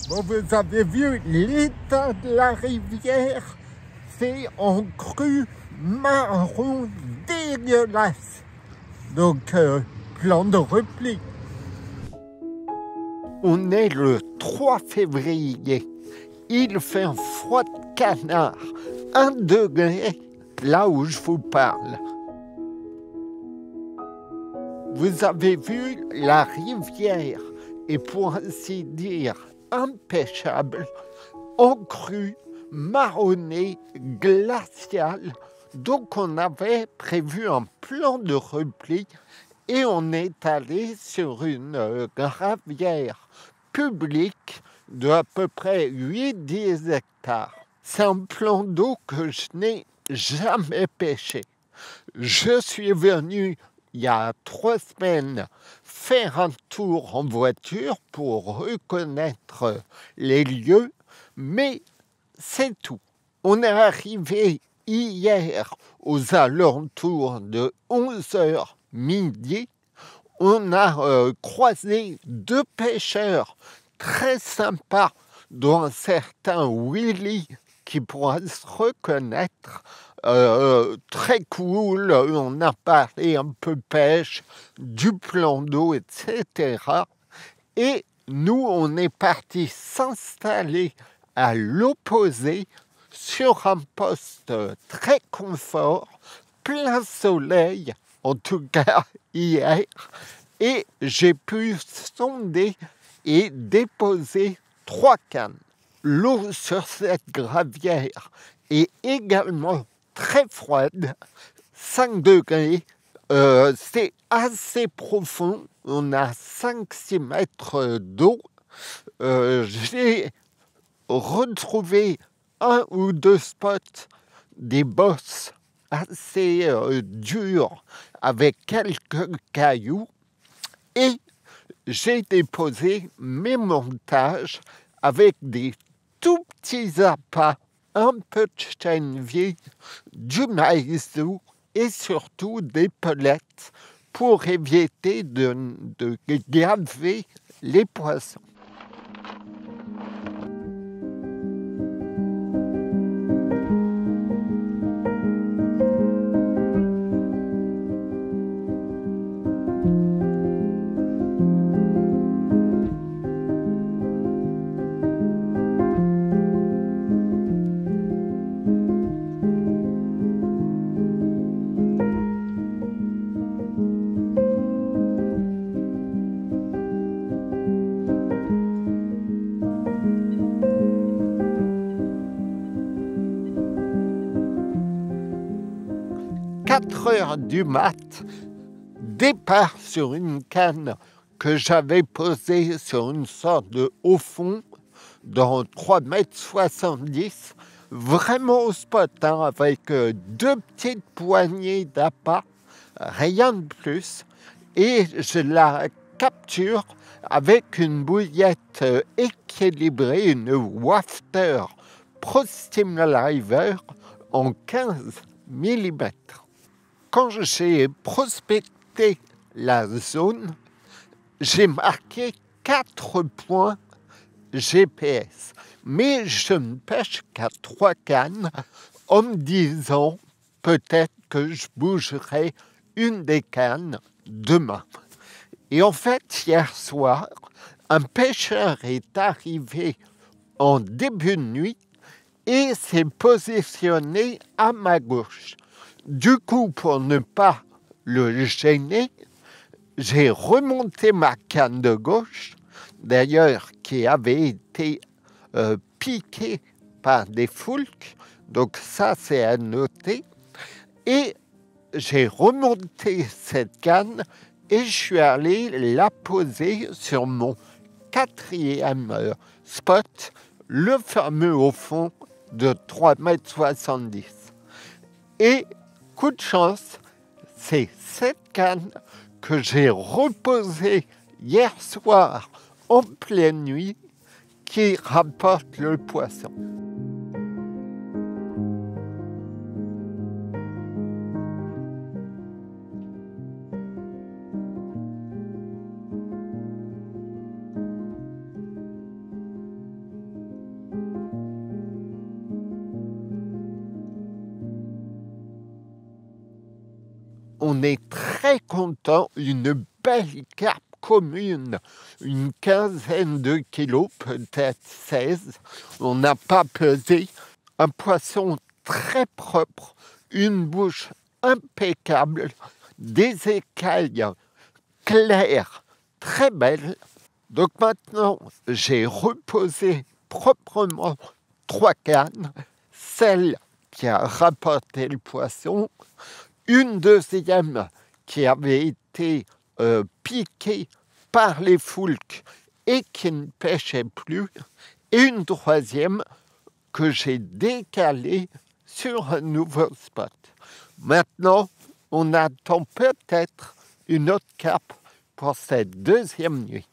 Bon, vous avez vu l'état de la rivière, c'est en crue marron dégueulasse. Donc, plan de repli. On est le 3 février. Il fait un froid de canard, 1 degré, là où je vous parle. Vous avez vu, la rivière est pour ainsi dire impêchable, en crue, marronnée, glaciale. Donc on avait prévu un plan de repli et on est allé sur une gravière publique de à peu près 8-10 hectares. C'est un plan d'eau que je n'ai jamais pêché. Je suis venu il y a 3 semaines faire un tour en voiture pour reconnaître les lieux, mais c'est tout. On est arrivé hier aux alentours de 11h midi. On a croisé 2 pêcheurs très sympas, dont un certain Willy qui pourra se reconnaître. Très cool, on a parlé un peu pêche, du plan d'eau, etc. Et nous, on est parti s'installer à l'opposé sur un poste très confort, plein soleil, en tout cas hier, et j'ai pu sonder et déposer 3 cannes. L'eau sur cette gravière est également très froide, 5 degrés, c'est assez profond, on a 5-6 mètres d'eau. J'ai retrouvé 1 ou 2 spots, des bosses assez dures avec quelques cailloux, et j'ai déposé mes montages avec des tout petits appâts, un peu de chêne vieille, du maïs doux et surtout des pelettes pour éviter de gaver les poissons. « 4h du mat, départ sur une canne que j'avais posée sur une sorte de haut fond dans 3,70 m, vraiment au spot, hein, avec 2 petites poignées d'appât, rien de plus, et je la capture avec une bouillette équilibrée, une wafter Pro Streamliver en 15 mm. Quand j'ai prospecté la zone, j'ai marqué 4 points GPS. Mais je ne pêche qu'à 3 cannes en me disant peut-être que je bougerai une des cannes demain. Et en fait, hier soir, un pêcheur est arrivé en début de nuit et s'est positionné à ma gauche. Du coup, pour ne pas le gêner, j'ai remonté ma canne de gauche, d'ailleurs qui avait été piquée par des foulques, donc ça c'est à noter, et j'ai remonté cette canne et je suis allé la poser sur mon 4e spot, le fameux au fond de 3,70 m. Et coup de chance, c'est cette canne que j'ai reposée hier soir en pleine nuit qui rapporte le poisson. on est très content, une belle carpe commune, une quinzaine de kilos, peut-être 16. On n'a pas pesé. Un poisson très propre, une bouche impeccable, des écailles claires, très belles. Donc maintenant, j'ai reposé proprement 3 cannes, celle qui a rapporté le poisson, une deuxième qui avait été piquée par les foulques et qui ne pêchait plus, et une troisième que j'ai décalée sur un nouveau spot. Maintenant, on attend peut-être une autre carpe pour cette deuxième nuit.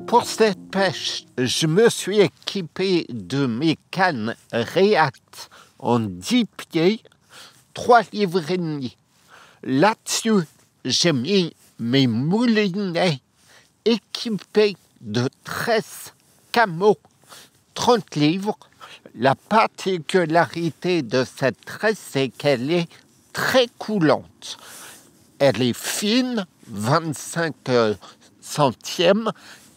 Pour cette pêche, je me suis équipé de mes cannes React en 10 pieds, 3,5 livres. Là-dessus, j'ai mis mes moulinets équipés de 13 camo 30 livres. La particularité de cette tresse, c'est qu'elle est très coulante. Elle est fine, 25 centièmes,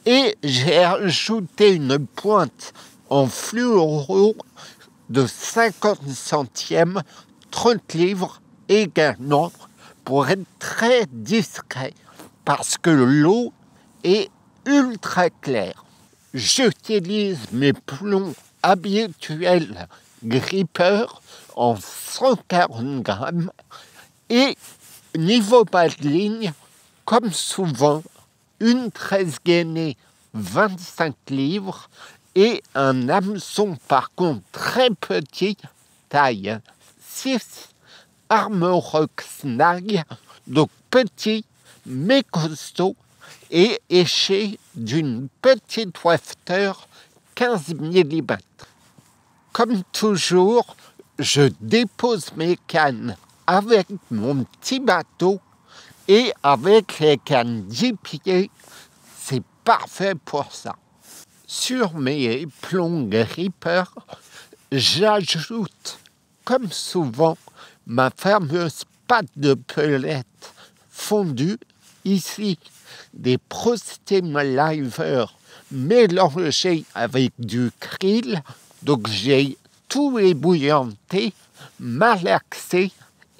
et j'ai ajouté une pointe en fluoro de 50 centièmes, 30 livres également, pour être très discret, parce que l'eau est ultra claire. J'utilise mes plombs habituels grippeurs en 140 grammes, et niveau bas de ligne, comme souvent, une tresse gainée 25 livres et un hameçon par contre très petit, taille 6, Armorock Snag, donc petit mais costaud et éché d'une petite wafteur 15 mm. Comme toujours, je dépose mes cannes avec mon petit bateau et avec les cannes 10 pieds, c'est parfait pour ça. Sur mes plombs grippeurs, j'ajoute, comme souvent, ma fameuse pâte de pelette fondue. Ici, des Prostim Liver mélangés avec du krill. Donc j'ai tout ébouillanté, malaxé,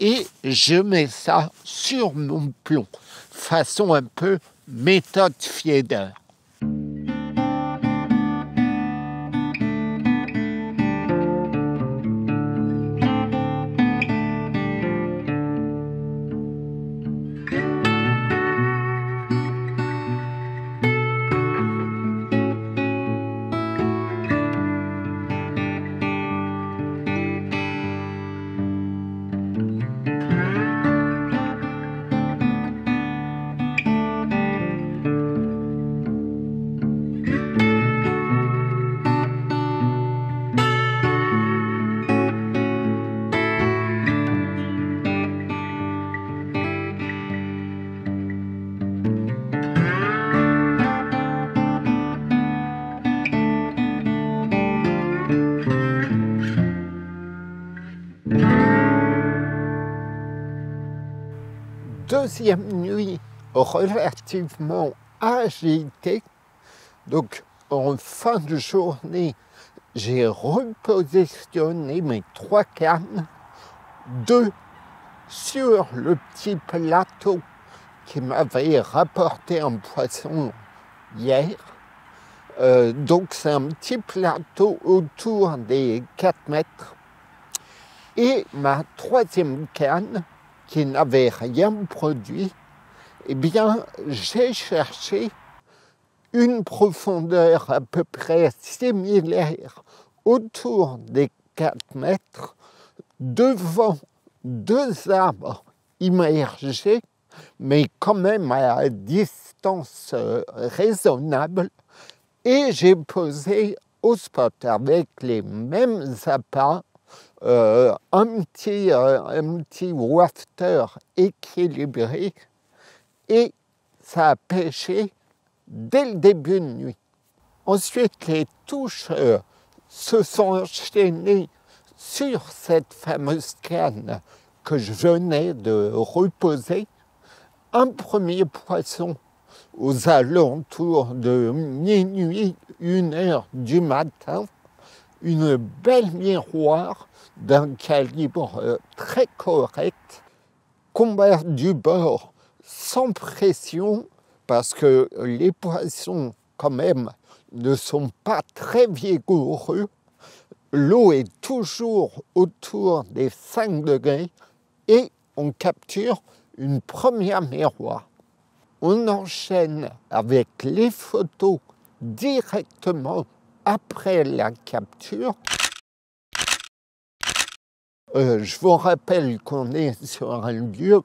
et je mets ça sur mon plomb, façon un peu méthode Fieder. Deuxième nuit relativement agitée. Donc, en fin de journée, j'ai repositionné mes 3 cannes, 2 sur le petit plateau qui m'avait rapporté un poisson hier. Donc, c'est un petit plateau autour des 4 mètres. Et ma 3e canne, qui n'avait rien produit, eh bien, j'ai cherché une profondeur à peu près similaire autour des 4 mètres, devant 2 arbres immergé, mais quand même à distance raisonnable. Et j'ai posé au spot avec les mêmes appâts, un petit wafter équilibré, et ça a pêché dès le début de nuit. Ensuite, les touches se sont enchaînées sur cette fameuse canne que je venais de reposer. Un premier poisson aux alentours de minuit, 1h du matin, une belle miroir d'un calibre très correct, combat du bord sans pression, parce que les poissons, quand même, ne sont pas très vigoureux. L'eau est toujours autour des 5 degrés et on capture une première miroir. On enchaîne avec les photos directement après la capture. Je vous rappelle qu'on est sur un lieu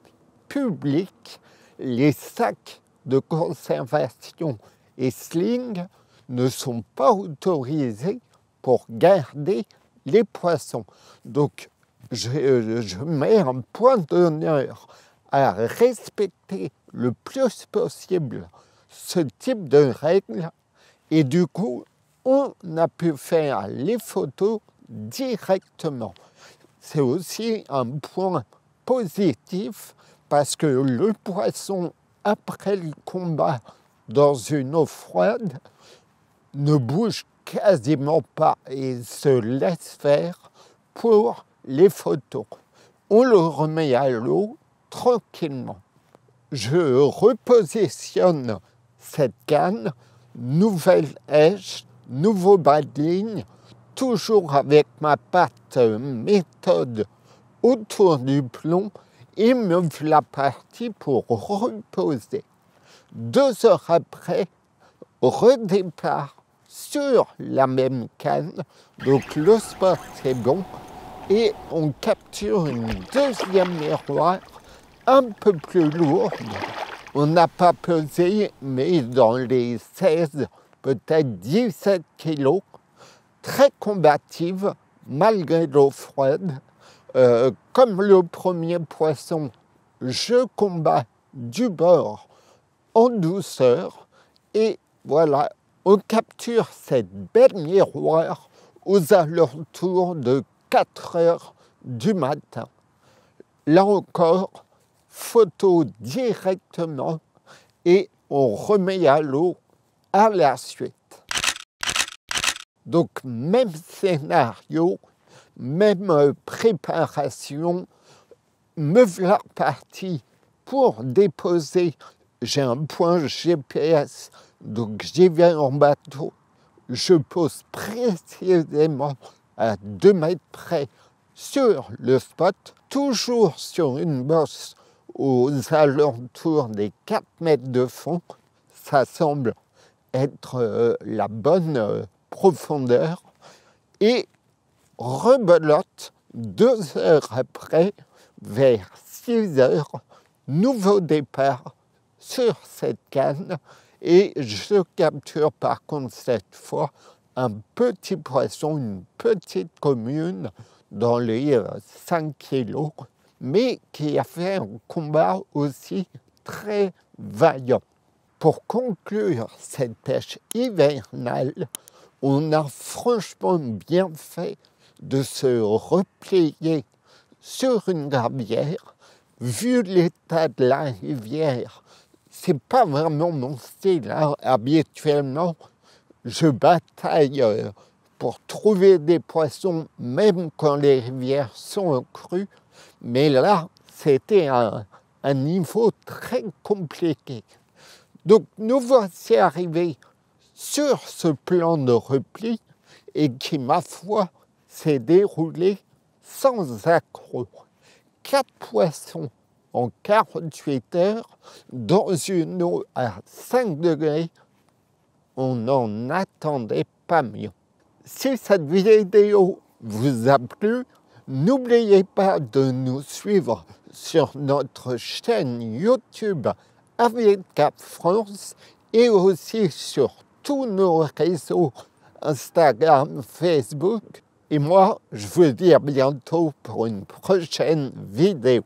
public. Les sacs de conservation et slings ne sont pas autorisés pour garder les poissons. Donc, je mets un point d'honneur à respecter le plus possible ce type de règles. Et du coup, on a pu faire les photos directement. C'est aussi un point positif parce que le poisson, après le combat dans une eau froide, ne bouge quasiment pas et se laisse faire pour les photos. On le remet à l'eau tranquillement. Je repositionne cette canne, nouvelle èche, nouveau bas de ligne, toujours avec ma patte méthode autour du plomb, et me voilà parti pour reposer. 2 heures après, redépart sur la même canne, donc le spot est bon, et on capture une deuxième miroir un peu plus lourde. On n'a pas pesé, mais dans les 16, peut-être 17 kilos, très combative, malgré l'eau froide. Comme le premier poisson, je combats du bord en douceur, et voilà, on capture cette belle miroir aux alentours de 4 heures du matin. Là encore, photo directement et on remet à l'eau à la suite. Donc, même scénario, même préparation, me voilà parti pour déposer. J'ai un point GPS, donc j'y vais en bateau. Je pose précisément à 2 mètres près sur le spot, toujours sur une bosse aux alentours des 4 mètres de fond. Ça semble être la bonne profondeur. Et rebelote 2 heures après, vers 6 heures, nouveau départ sur cette canne. Et je capture par contre cette fois un petit poisson, une petite commune dans les 5 kilos, mais qui a fait un combat aussi très vaillant. Pour conclure cette pêche hivernale, on a franchement bien fait de se replier sur une gravière. Vu l'état de la rivière, c'est pas vraiment mon style, hein. Habituellement, je bataille pour trouver des poissons, même quand les rivières sont en crue. Mais là, c'était un niveau très compliqué. Donc, nous voici arrivés sur ce plan de repli et qui, ma foi, s'est déroulé sans accroc. 4 poissons en 48 heures dans une eau à 5 degrés. On n'en attendait pas mieux. Si cette vidéo vous a plu, n'oubliez pas de nous suivre sur notre chaîne YouTube AV4 France et aussi sur tous nos réseaux Instagram, Facebook. Et moi, je vous dis à bientôt pour une prochaine vidéo.